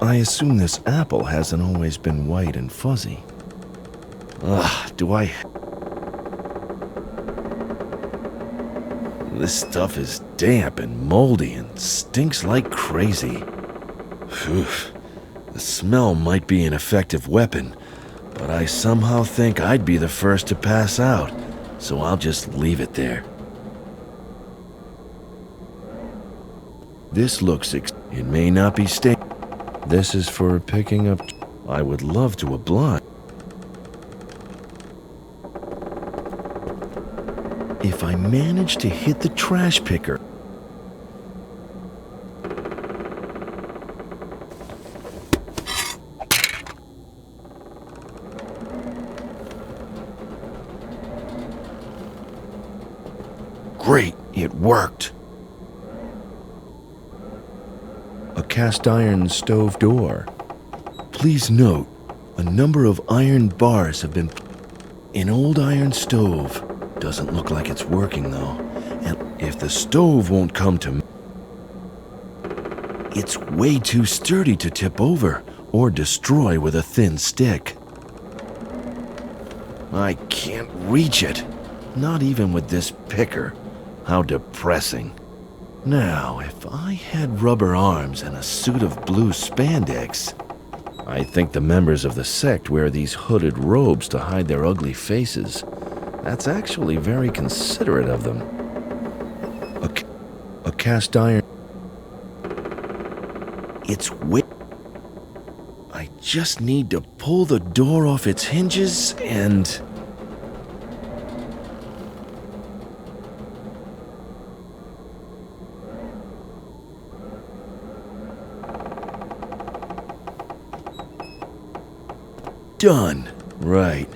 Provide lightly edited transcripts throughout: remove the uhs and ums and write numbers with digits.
I assume this apple hasn't always been white and fuzzy. This stuff is damp and moldy and stinks like crazy. Phew. The smell might be an effective weapon, but I somehow think I'd be the first to pass out, so I'll just leave it there. This looks it may not be stained. This is for picking up. I would love to oblige. If I manage to hit the trash picker. Great, it worked. A cast iron stove door. Please note, a number of iron bars have been. An old iron stove. Doesn't look like it's working though. And if the stove won't come to me, it's way too sturdy to tip over or destroy with a thin stick. I can't reach it. Not even with this picker. How depressing. Now, if I had rubber arms and a suit of blue spandex, I think the members of the sect wear these hooded robes to hide their ugly faces. That's actually very considerate of them. A cast iron. It's I just need to pull the door off its hinges and... Done. Right.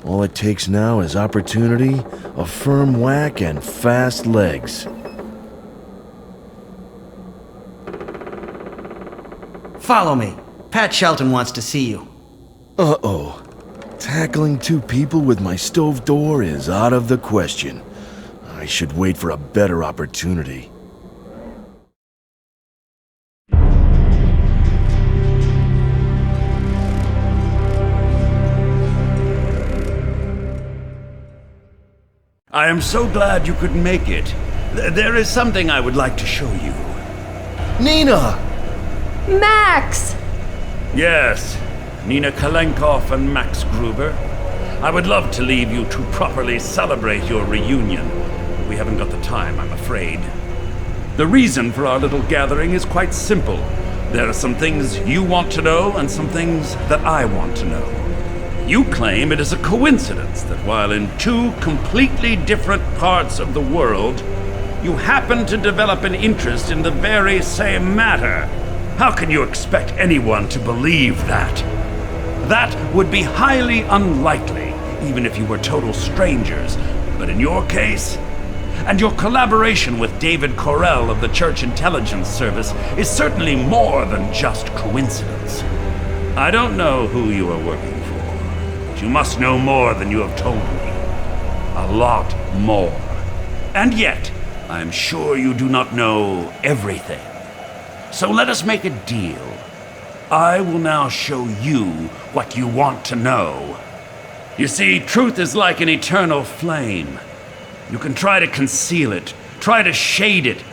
All it takes now is opportunity, a firm whack, and fast legs. Follow me. Pat Shelton wants to see you. Uh-oh. Tackling two people with my stove door is out of the question. I should wait for a better opportunity. I am so glad you could make it. There is something I would like to show you. Nina! Max! Yes, Nina Kalenkow and Max Gruber. I would love to leave you to properly celebrate your reunion. We haven't got the time, I'm afraid. The reason for our little gathering is quite simple. There are some things you want to know and some things that I want to know. You claim it is a coincidence that while in two completely different parts of the world, you happen to develop an interest in the very same matter. How can you expect anyone to believe that? That would be highly unlikely, even if you were total strangers. But in your case, and your collaboration with David Correll of the Church Intelligence Service is certainly more than just coincidence. I don't know who you are working for, but you must know more than you have told me. A lot more. And yet, I'm sure you do not know everything. So let us make a deal. I will now show you what you want to know. You see, truth is like an eternal flame. You can try to conceal it, try to shade it,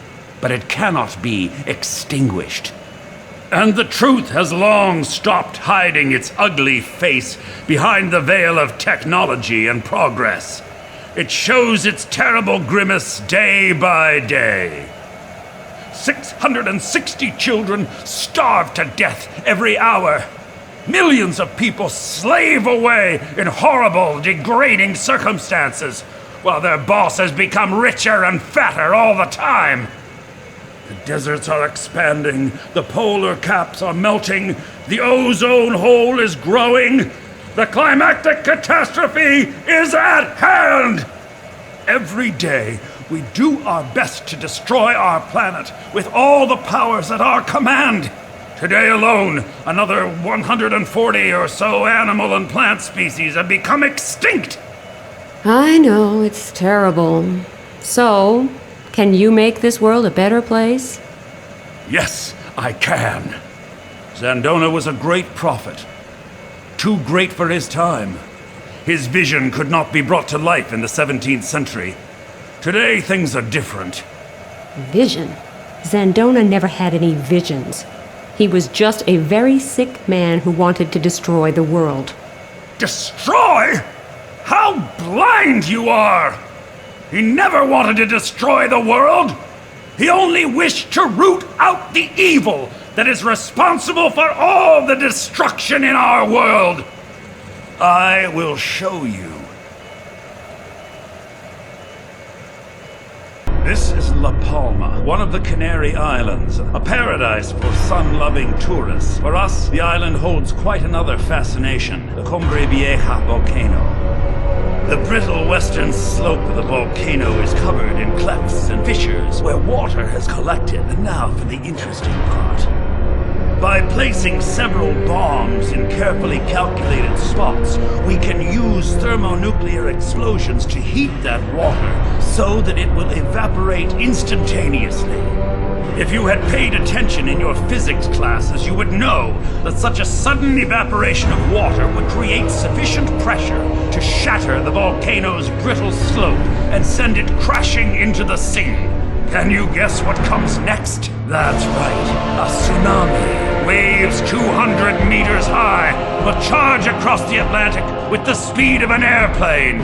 but it cannot be extinguished. And the truth has long stopped hiding its ugly face behind the veil of technology and progress. It shows its terrible grimace day by day. 660 children starve to death every hour. Millions of people slave away in horrible, degrading circumstances, while their bosses become richer and fatter all the time. The deserts are expanding, the polar caps are melting, the ozone hole is growing, the climactic catastrophe is at hand! Every day, we do our best to destroy our planet with all the powers at our command. Today alone, another 140 or so animal and plant species have become extinct. I know, it's terrible. So, can you make this world a better place? Yes, I can. Zandona was a great prophet. Too great for his time. His vision could not be brought to life in the 17th century. Today, things are different. Vision? Zandona never had any visions. He was just a very sick man who wanted to destroy the world. Destroy? How blind you are! He never wanted to destroy the world! He only wished to root out the evil that is responsible for all the destruction in our world. I will show you. This is La Palma, one of the Canary Islands, a paradise for sun-loving tourists. For us, the island holds quite another fascination, the Cumbre Vieja volcano. The brittle western slope of the volcano is covered in clefts and fissures where water has collected. And now for the interesting part. By placing several bombs in carefully calculated spots, we can use thermonuclear explosions to heat that water so that it will evaporate instantaneously. If you had paid attention in your physics classes, you would know that such a sudden evaporation of water would create sufficient pressure to shatter the volcano's brittle slope and send it crashing into the sea. Can you guess what comes next? That's right, a tsunami. Waves 200 meters high will charge across the Atlantic with the speed of an airplane.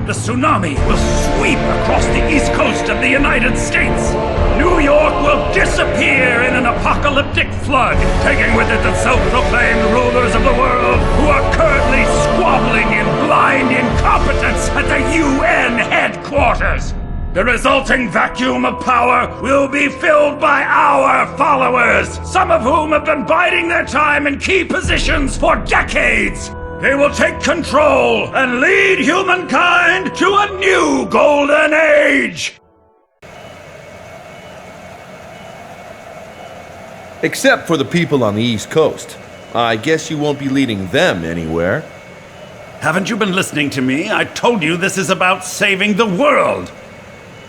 The tsunami will sweep across the east coast of the United States. New York will disappear in an apocalyptic flood, taking with it the self-proclaimed rulers of the world who are currently squabbling in blind incompetence at the UN headquarters. The resulting vacuum of power will be filled by our followers, some of whom have been biding their time in key positions for decades. They will take control and lead humankind to a new golden age! Except for the people on the East Coast. I guess you won't be leading them anywhere. Haven't you been listening to me? I told you this is about saving the world!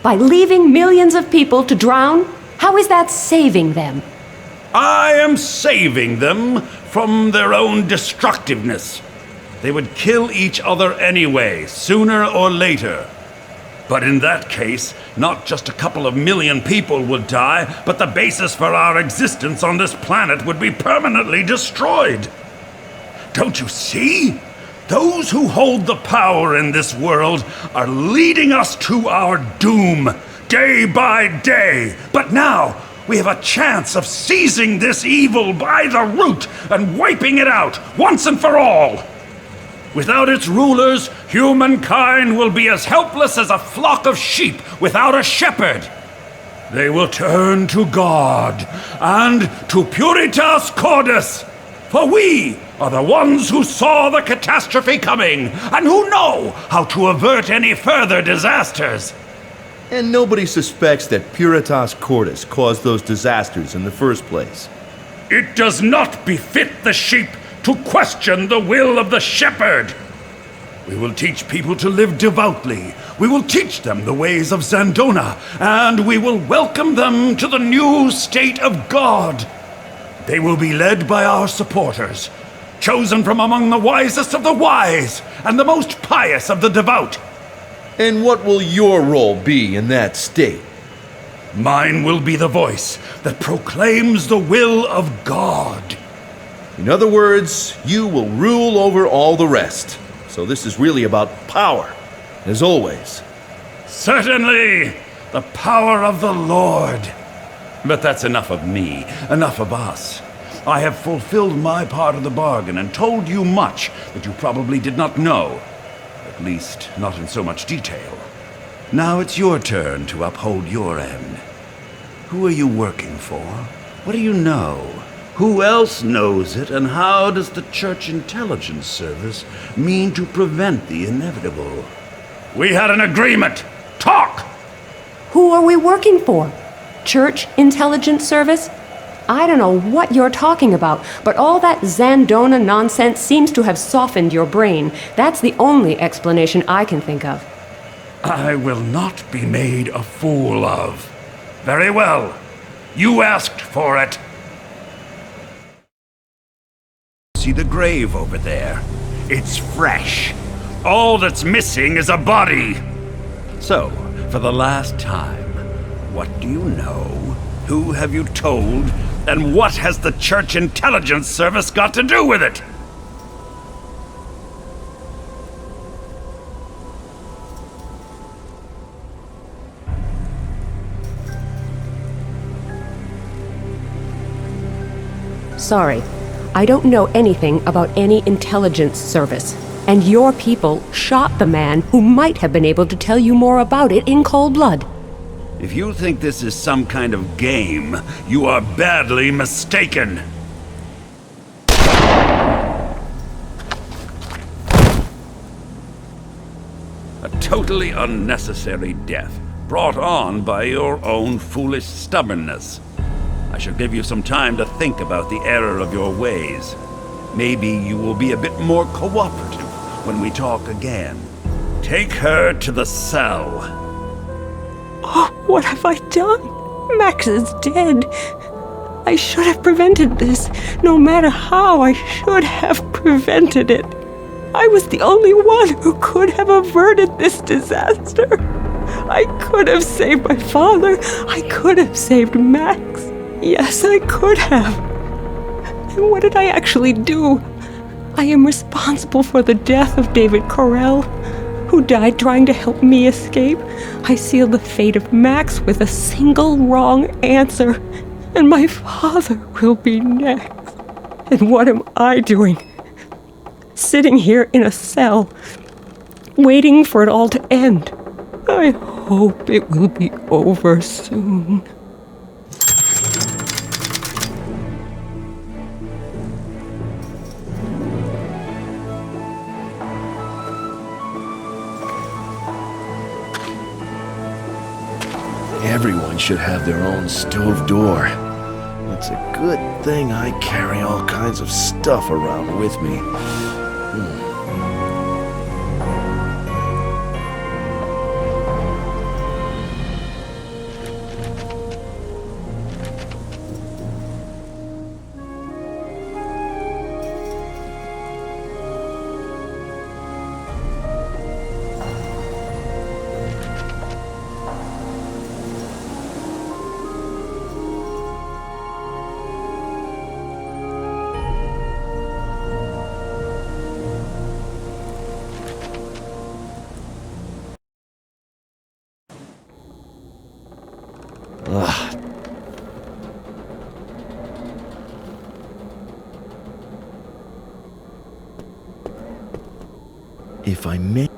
By leaving millions of people to drown? How is that saving them? I am saving them from their own destructiveness. They would kill each other anyway, sooner or later. But in that case, not just a couple of million people would die, but the basis for our existence on this planet would be permanently destroyed. Don't you see? Those who hold the power in this world are leading us to our doom, day by day. But now, we have a chance of seizing this evil by the root and wiping it out, once and for all. Without its rulers, humankind will be as helpless as a flock of sheep without a shepherd. They will turn to God and to Puritas Cordis, for we are the ones who saw the catastrophe coming and who know how to avert any further disasters. And nobody suspects that Puritas Cordis caused those disasters in the first place. It does not befit the sheep to question the will of the shepherd. We will teach people to live devoutly. We will teach them the ways of Zandona, and we will welcome them to the new state of God. They will be led by our supporters, chosen from among the wisest of the wise and the most pious of the devout. And what will your role be in that state? Mine will be the voice that proclaims the will of God. In other words, you will rule over all the rest. So this is really about power, as always. Certainly, the power of the Lord. But that's enough of me, enough of us. I have fulfilled my part of the bargain and told you much that you probably did not know. At least, not in so much detail. Now it's your turn to uphold your end. Who are you working for? What do you know? Who else knows it, and how does the Church Intelligence Service mean to prevent the inevitable? We had an agreement! Talk! Who are we working for? Church Intelligence Service? I don't know what you're talking about, but all that Zandona nonsense seems to have softened your brain. That's the only explanation I can think of. I will not be made a fool of. Very well. You asked for it. see the grave over there? It's fresh. All that's missing is a body. So, for the last time, what do you know? Who have you told? And what has the Church Intelligence Service got to do with it? Sorry, I don't know anything about any intelligence service. And your people shot the man who might have been able to tell you more about it in cold blood. If you think this is some kind of game, you are badly mistaken. A totally unnecessary death, brought on by your own foolish stubbornness. I shall give you some time to think about the error of your ways. Maybe you will be a bit more cooperative when we talk again. Take her to the cell. Oh, what have I done? Max is dead. I should have prevented this. No matter how, I should have prevented it. I was the only one who could have averted this disaster. I could have saved my father. I could have saved Max. Yes, I could have. And what did I actually do? I am responsible for the death of David Corell, who died trying to help me escape. I sealed the fate of Max with a single wrong answer, and my father will be next. And what am I doing? Sitting here in a cell, waiting for it all to end. I hope it will be over soon. Everyone should have their own stove door. It's a good thing I carry all kinds of stuff around with me. Ugh. If I may...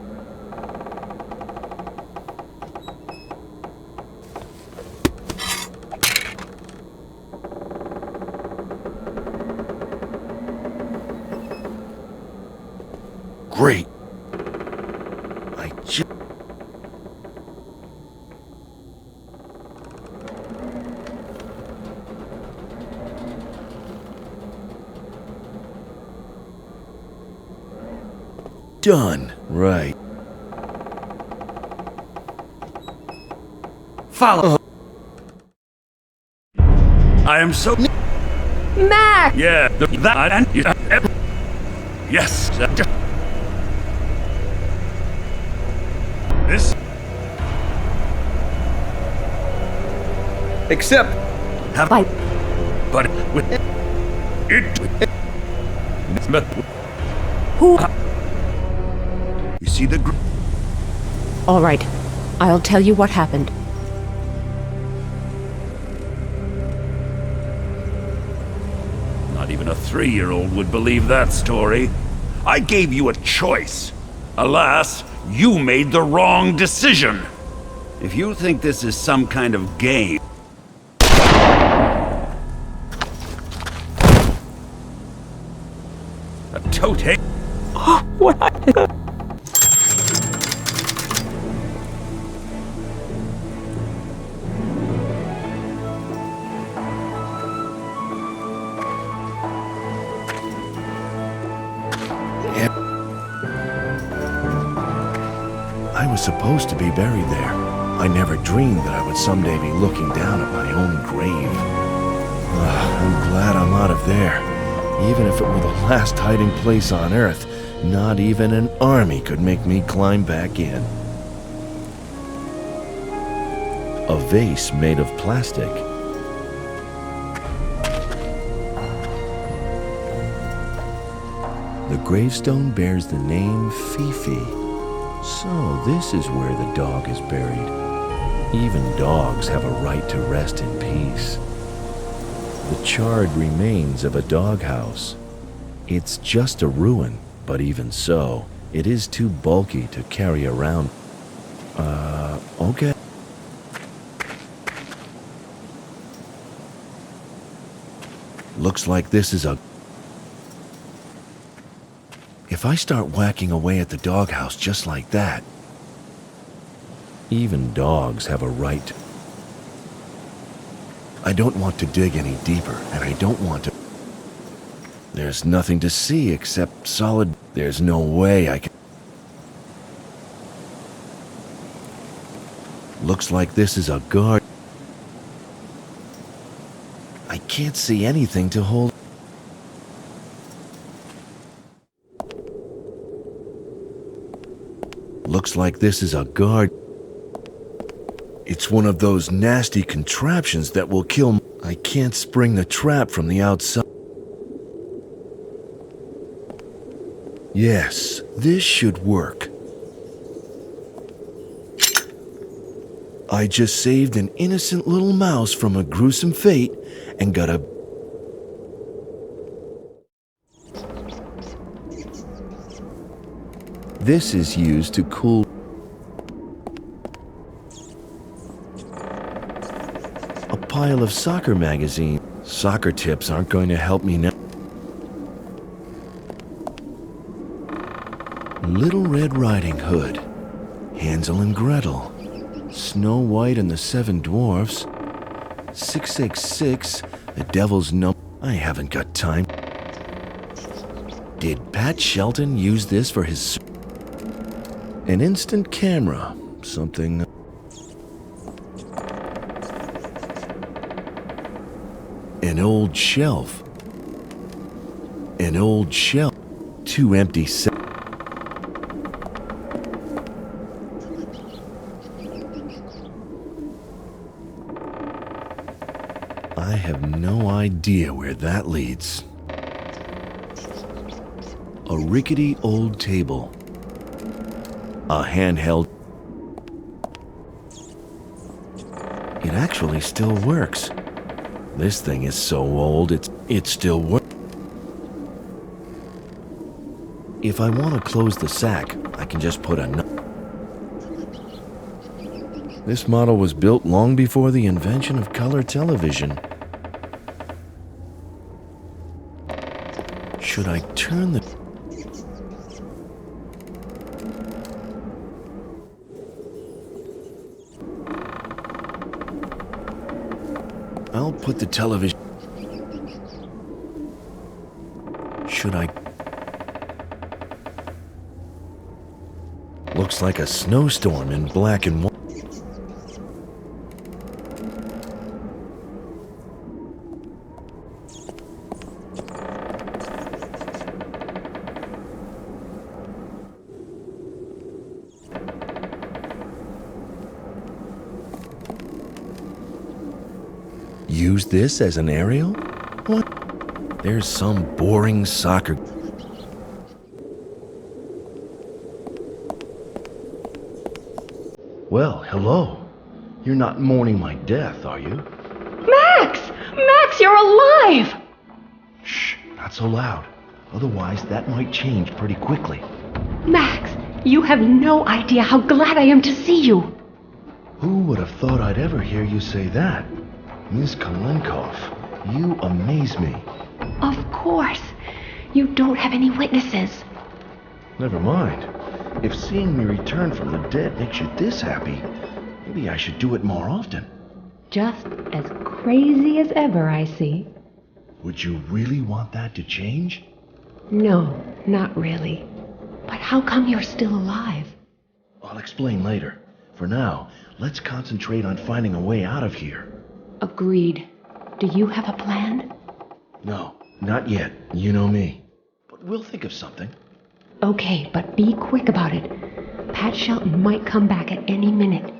Great. I just... Done. Right. Follow. I am so... Max! Yeah, that and... Yes. This... Except... Have... Bye. But... With... It... Who? You see the... All right. I'll tell you what happened. Not even a 3-year-old would believe that story. I gave you a choice. Alas, you made the wrong decision. If you think this is some kind of game... A tote... Oh, what? I was supposed to be buried there. I never dreamed that I would someday be looking down at my own grave. I'm glad I'm out of there. Even if it were the last hiding place on Earth, not even an army could make me climb back in. A vase made of plastic. The gravestone bears the name Fifi. So this is where the dog is buried. Even dogs have a right to rest in peace. The charred remains of a doghouse. It's just a ruin, but even so, it is too bulky to carry around. Okay. Looks like this is a... If I start whacking away at the doghouse just like that, even dogs have a right. I don't want to dig any deeper, and I don't want to... There's nothing to see except solid... There's no way I can... Looks like this is a guard. I can't see anything to hold... Looks like this is a guard. It's one of those nasty contraptions that will kill... I can't spring the trap from the outside. Yes, this should work. I just saved an innocent little mouse from a gruesome fate and got a... This is used to cool... A pile of soccer magazines. Soccer tips aren't going to help me now. Little Red Riding Hood, Hansel and Gretel, Snow White and the Seven Dwarfs, 666, the Devil's Number. I haven't got time. Did Pat Shelton use this for his... An instant camera, something... An old shelf. An old shelf. Two empty sets. I have no idea where that leads. A rickety old table. A handheld. It actually still works. This thing is so old, it still works. If I want to close the sack, I can just put a nut. This model was built long before the invention of color television. Should I turn the... I'll put the television... Should I... Looks like a snowstorm in black and white. Use this as an aerial? What? There's some boring soccer... Well, hello. You're not mourning my death, are you? Max! Max, you're alive! Shh, not so loud. Otherwise, that might change pretty quickly. Max, you have no idea how glad I am to see you. Who would have thought I'd ever hear you say that? Miss Kalenkow, you amaze me. Of course. You don't have any witnesses. Never mind. If seeing me return from the dead makes you this happy, maybe I should do it more often. Just as crazy as ever, I see. Would you really want that to change? No, not really. But how come you're still alive? I'll explain later. For now, let's concentrate on finding a way out of here. Agreed. Do you have a plan? No, Not yet. You know me. But we'll think of something. Okay, but be quick about it. Pat Shelton might come back at any minute.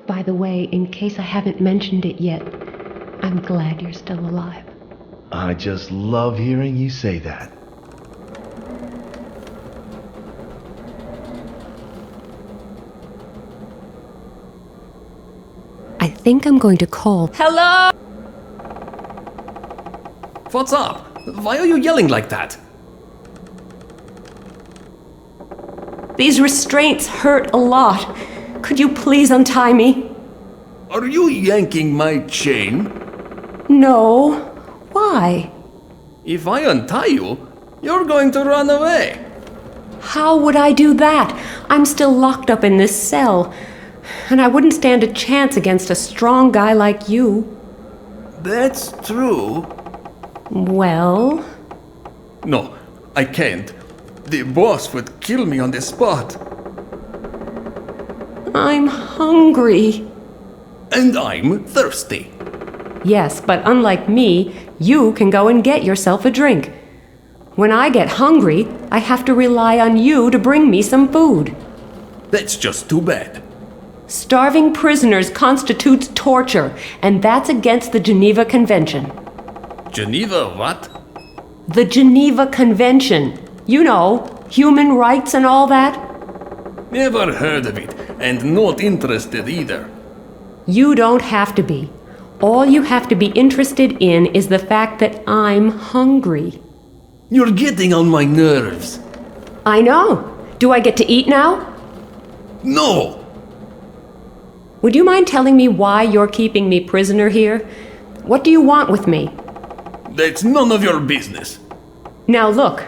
By the way, in case I haven't mentioned it yet, I'm glad you're still alive. I just love hearing you say that. I think I'm going to call. Hello? What's up? Why are you yelling like that? These restraints hurt a lot. Could you please untie me? Are you yanking my chain? No. Why? If I untie you, you're going to run away. How would I do that? I'm still locked up in this cell. And I wouldn't stand a chance against a strong guy like you. That's true. Well? No, I can't. The boss would kill me on the spot. I'm hungry. And I'm thirsty. Yes, but unlike me, you can go and get yourself a drink. When I get hungry, I have to rely on you to bring me some food. That's just too bad. Starving prisoners constitutes torture, and that's against the Geneva Convention. Geneva what? The Geneva Convention. You know, human rights and all that. Never heard of it, and not interested either. You don't have to be. All you have to be interested in is the fact that I'm hungry. You're getting on my nerves. I know. Do I get to eat now? No! Would you mind telling me why you're keeping me prisoner here? What do you want with me? That's none of your business. Now look,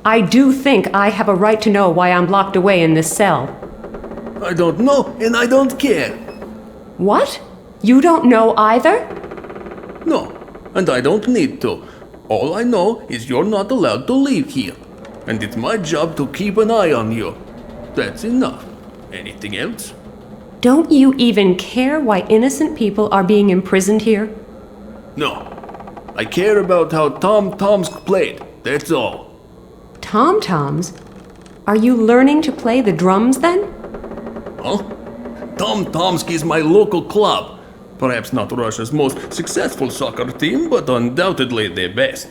I do think I have a right to know why I'm locked away in this cell. I don't know, and I don't care. What? You don't know either? No, and I don't need to. All I know is you're not allowed to leave here. And it's my job to keep an eye on you. That's enough. Anything else? Don't you even care why innocent people are being imprisoned here? No. I care about how Tom Tomsk played. That's all. Tom-toms? Are you learning to play the drums then? Huh? Tom Tomsk is my local club. Perhaps not Russia's most successful soccer team, but undoubtedly the best.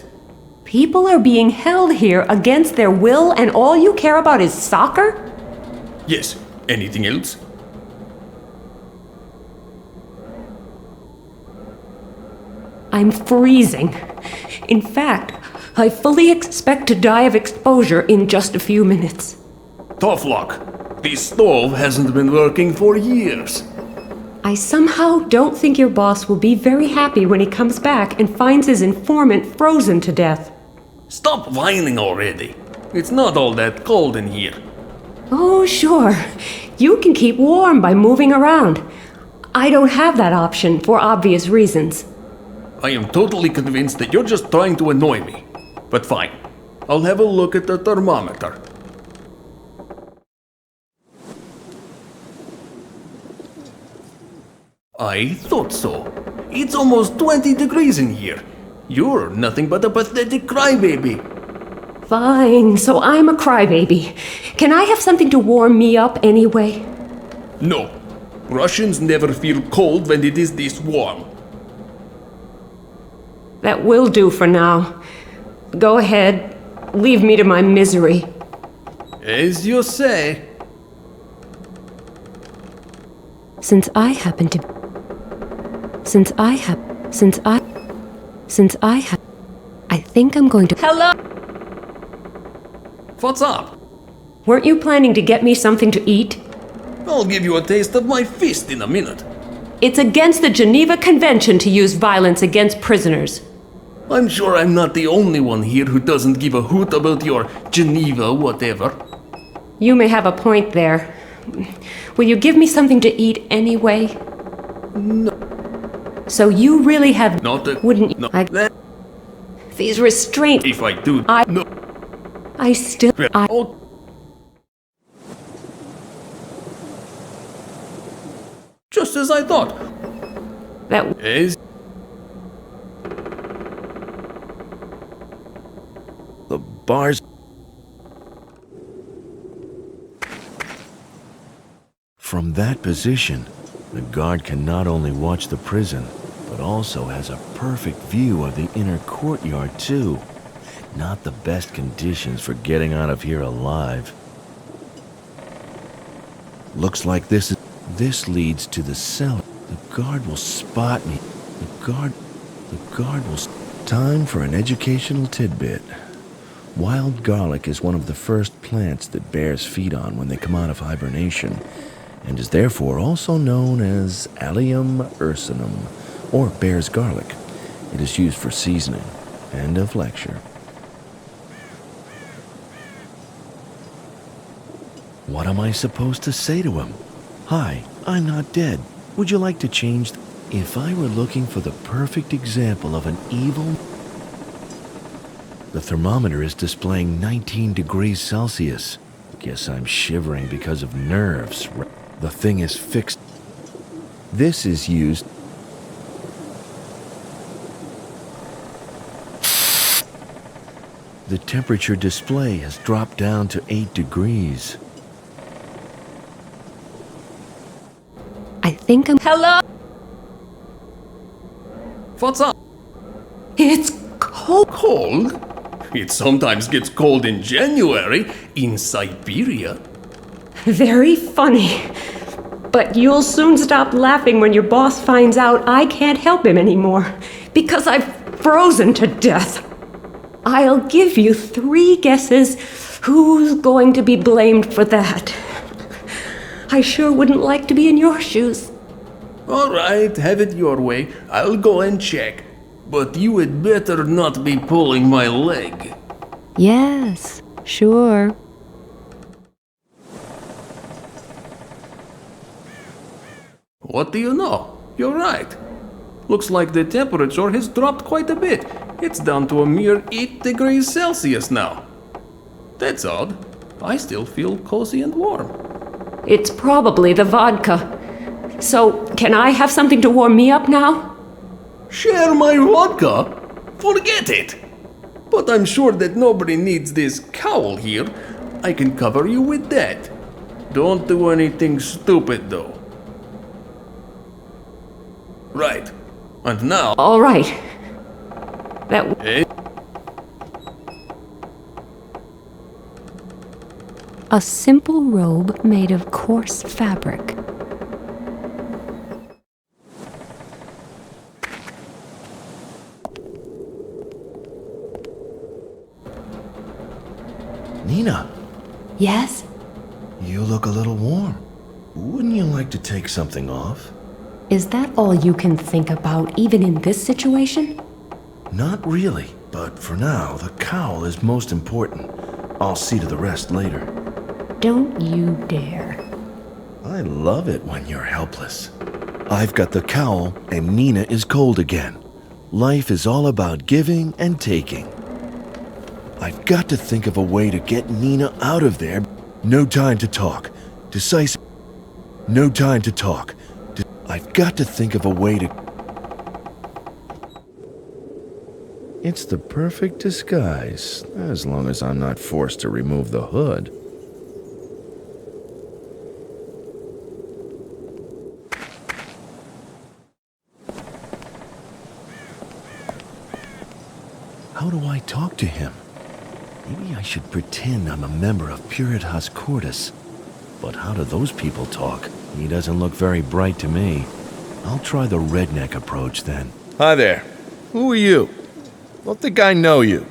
People are being held here against their will, and all you care about is soccer? Yes. Anything else? I'm freezing. In fact, I fully expect to die of exposure in just a few minutes. Tough luck. This stove hasn't been working for years. I somehow don't think your boss will be very happy when he comes back and finds his informant frozen to death. Stop whining already. It's not all that cold in here. Oh, sure. You can keep warm by moving around. I don't have that option for obvious reasons. I am totally convinced that you're just trying to annoy me. But fine. I'll have a look at the thermometer. I thought so. It's almost 20 degrees in here. You're nothing but a pathetic crybaby. Fine, so I'm a crybaby. Can I have something to warm me up anyway? No. Russians never feel cold when it is this warm. That will do for now. Go ahead. Leave me to my misery. As you say. Since I think I'm going to... Hello? What's up? Weren't you planning to get me something to eat? I'll give you a taste of my fist in a minute. It's against the Geneva Convention to use violence against prisoners. I'm sure I'm not the only one here who doesn't give a hoot about your Geneva whatever. You may have a point there. Will you give me something to eat anyway? No. So you really have... Not a... Wouldn't you... No. These restraints... If I do... No. I still... Oh. Just as I thought. That... As... bars. From that position, the guard can not only watch the prison, but also has a perfect view of the inner courtyard too. Not the best conditions for getting out of here alive. Looks like this leads to the cellar. The guard will spot me. The guard will... Time for an educational tidbit. Wild garlic is one of the first plants that bears feed on when they come out of hibernation, and is therefore also known as Allium ursinum, or bear's garlic. It is used for seasoning. End of lecture. What am I supposed to say to him? Hi, I'm not dead. Would you like to change? If I were looking for the perfect example of an evil... The thermometer is displaying 19 degrees Celsius. Guess I'm shivering because of nerves. The thing is fixed. This is used... The temperature display has dropped down to 8 degrees. I think I'm... Hello? What's up? It's cold. Cold? It sometimes gets cold in January in Siberia. Very funny. But you'll soon stop laughing when your boss finds out I can't help him anymore, because I've frozen to death. I'll give you 3 guesses who's going to be blamed for that. I sure wouldn't like to be in your shoes. All right, have it your way. I'll go and check. But you had better not be pulling my leg. Yes, sure. What do you know? You're right. Looks like the temperature has dropped quite a bit. It's down to a mere 8 degrees Celsius now. That's odd. I still feel cozy and warm. It's probably the vodka. So, can I have something to warm me up now? Share my vodka? Forget it! But I'm sure that nobody needs this cowl here. I can cover you with that. Don't do anything stupid, though. Right. And now... All right. That... Eh? A simple robe made of coarse fabric. Nina, Yes? you look a little warm. Wouldn't you like to take something off? Is that all you can think about, even in this situation? Not really, but for now, the cowl is most important. I'll see to the rest later. Don't you dare. I love it when you're helpless. I've got the cowl, and Nina is cold again. Life is all about giving and taking. I've got to think of a way to get Nina out of there. No time to talk. Decisive. No time to talk. I've got to think of a way to... It's the perfect disguise, as long as I'm not forced to remove the hood. How do I talk to him? Maybe I should pretend I'm a member of Puritas Cordis. But how do those people talk? He doesn't look very bright to me. I'll try the redneck approach then. Hi there. Who are you? Don't think I know you.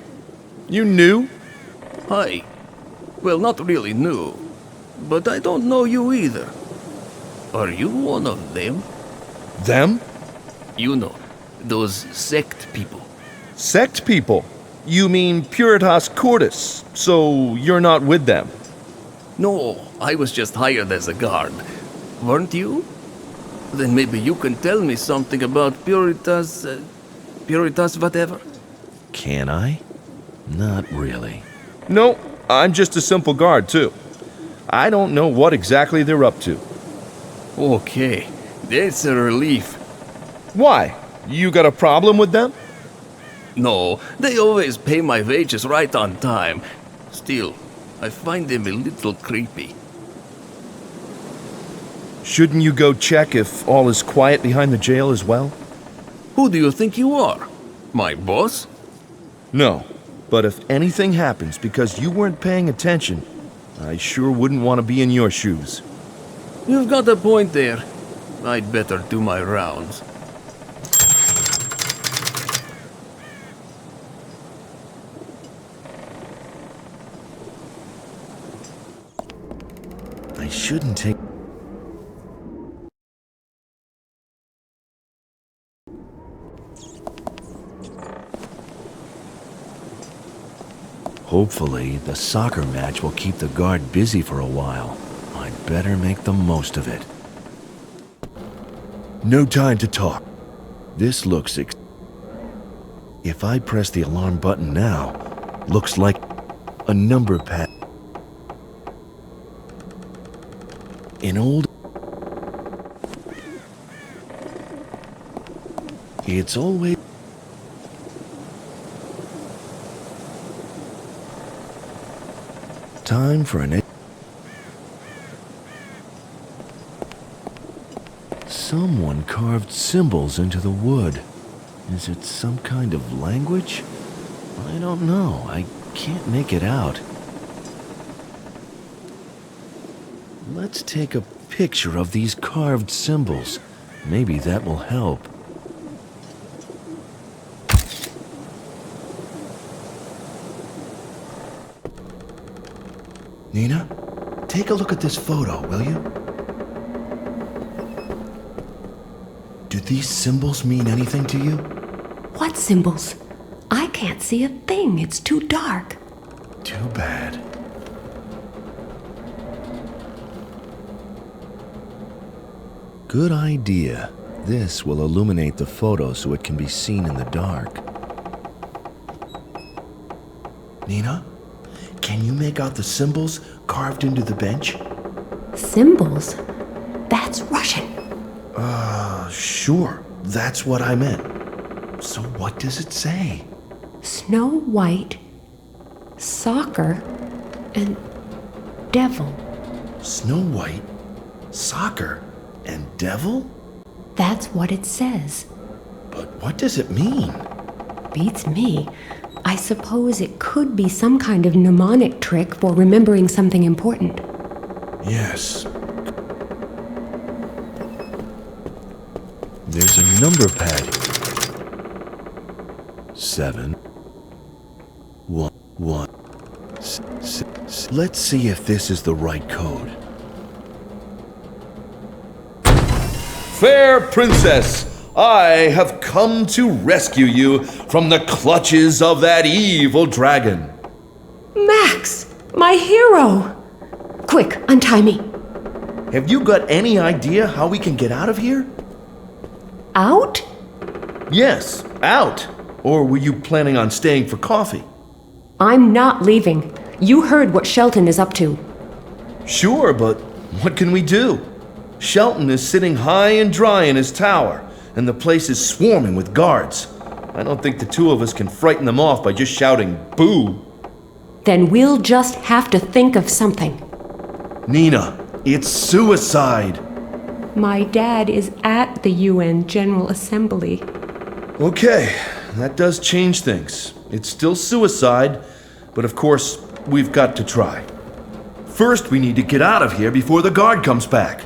You new? Hi. Well, not really new. But I don't know you either. Are you one of them? Them? You know, those sect people. Sect people? You mean Puritas Cordis, so you're not with them? No, I was just hired as a guard. Weren't you? Then maybe you can tell me something about Puritas whatever? Can I? Not really. No, I'm just a simple guard, too. I don't know what exactly they're up to. Okay, that's a relief. Why? You got a problem with them? No, they always pay my wages right on time. Still, I find them a little creepy. Shouldn't you go check if all is quiet behind the jail as well? Who do you think you are? My boss? No, but if anything happens because you weren't paying attention, I sure wouldn't want to be in your shoes. You've got a point there. I'd better do my rounds. I shouldn't take... Hopefully, the soccer match will keep the guard busy for a while. I'd better make the most of it. No time to talk. This looks If I press the alarm button now, looks like a number pad. In old... It's always... Time for an... Someone carved symbols into the wood. Is it some kind of language? I don't know. I can't make it out. Let's take a picture of these carved symbols. Maybe that will help. Nina, take a look at this photo, will you? Do these symbols mean anything to you? What symbols? I can't see a thing. It's too dark. Too bad. Good idea. This will illuminate the photo so it can be seen in the dark. Nina, can you make out the symbols carved into the bench? Symbols? That's Russian. Sure. That's what I meant. So what does it say? Snow White, soccer, and devil. Snow White, soccer, and devil? That's what it says. But what does it mean? Beats me. I suppose it could be some kind of mnemonic trick for remembering something important. Yes. There's a number pad. 7 1 1 6. Let's see if this is the right code. Fair princess, I have come to rescue you from the clutches of that evil dragon. Max! My hero! Quick, untie me. Have you got any idea how we can get out of here? Out? Yes, out. Or were you planning on staying for coffee? I'm not leaving. You heard what Shelton is up to. Sure, but what can we do? Shelton is sitting high and dry in his tower, and the place is swarming with guards. I don't think the two of us can frighten them off by just shouting, boo. Then we'll just have to think of something. Nina, it's suicide. My dad is at the UN General Assembly. Okay, that does change things. It's still suicide, but of course, we've got to try. First, we need to get out of here before the guard comes back.